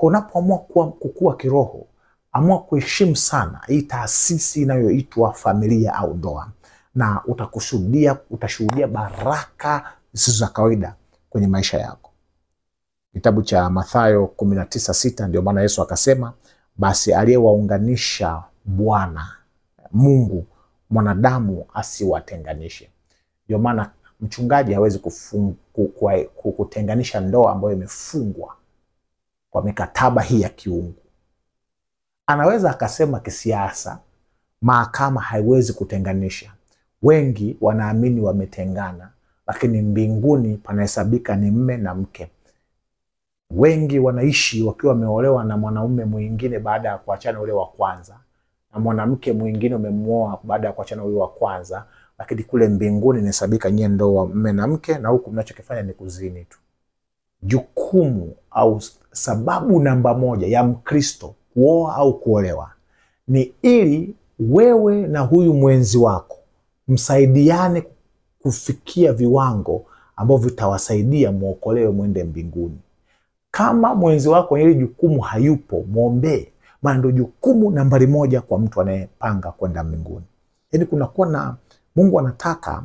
Kwa unapoamua kukua kiroho, amua kuheshimu sana hii taasisi inayoitwa familia au ndoa, na utashuhudia baraka zisizo za kawaida kwenye maisha yako. Kitabu cha Mathayo 19:6 ndio maana Yesu akasema, basi aliyewaunganisha Bwana Mungu mwanadamu asiwatenganishe. Ndio maana mchungaji hawezi kutenganisha ndoa ambayo imefungwa kwa mikataba hii ya kiungu. Anaweza akasema kisiasa, mahakama haiwezi kutenganisha. Wengi wanaamini wametengana, lakini mbinguni panahesabika ni mme na mke. Wengi wanaishi wakiwa wameolewa na mwanaume mwingine baada ya kuachana ule wa kwanza, na mwanamke mwingine umemuoa baada ya kuachana ule wa kwanza, lakini kule mbinguni inahesabika nyie ndoa mme na mke, na huku mnachokifanya ni kuzini tu. Jukumu au sababu namba moja ya Mkristo kuoa au kuolewa ni ili wewe na huyu mwenzi wako msaidiane kufikia viwango ambavyo vitawasaidia muokolewe mwende mbinguni. Kama mwenzi wako hili jukumu hayupo, muombe, maana ndio jukumu nambari moja kwa mtu anayepanga kwenda mbinguni. Yaani kunakuwa na Mungu anataka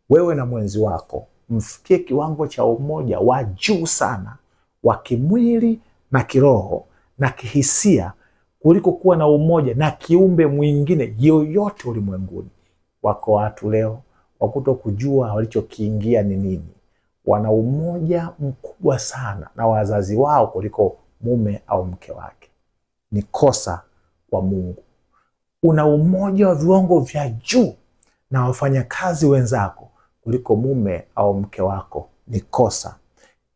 wewe na mwenzi wako mfikie kiwango cha umoja wa juu sana wa kimwili na kiroho na kihisia, kuliko kuwa na umoja na kiumbe mwingine yoyote ulimwenguni. Wako watu leo wakuto kujua walichokiingia ni nini. Wana umoja mkubwa sana na wazazi wao kuliko mume au mke wake. Ni kosa kwa Mungu. Una umoja wa viwango vya juu na wafanyakazi wenzako kuliko mume au mke wako. Ni kosa.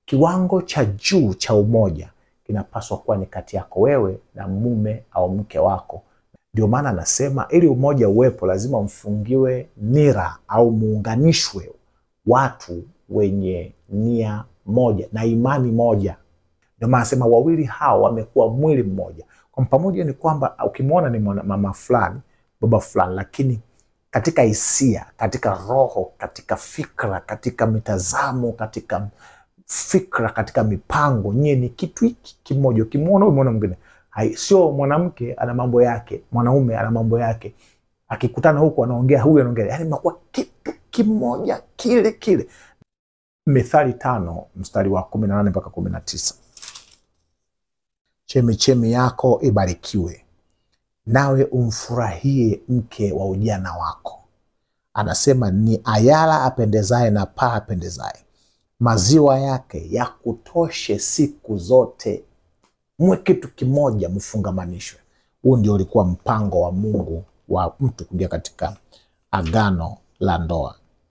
Kiwango cha juu cha umoja kinapaswa kuwa ni kati yako wewe na mume au mke wako. Ndio maana nasema ili umoja uwepo lazima mfungiwe nira au muunganishwe watu wenye nia moja na imani moja. Ndio maana nasema wawili hao wamekuwa mwili mmoja. Kwa pamoja ni kwamba ukimwona ni mama fulani, baba fulani, lakini katika hisia, katika roho, katika fikra, katika mitazamo, katika fikra, katika mipango, nyie ni kitu hiki kimoja. Ukimwona umeona mwingine. Sio mwanamke ana mambo yake, mwanaume ana mambo yake. Akikutana huko anaongea, huyu anaongea. Yaani mnakuwa kitu kimoja kile kile. Mithali 5 mstari wa 18 mpaka 19. Chemichemi yako ibarikiwe, nawe umfurahie mke wa ujana wako. Anasema ni ayala apendezaye na paa apendezaye, maziwa yake ya kutoshe siku zote. Mwe kitu kimoja, mfungamanishwe. Huu ndio ulikuwa mpango wa Mungu wa mtu kuingia katika agano la ndoa.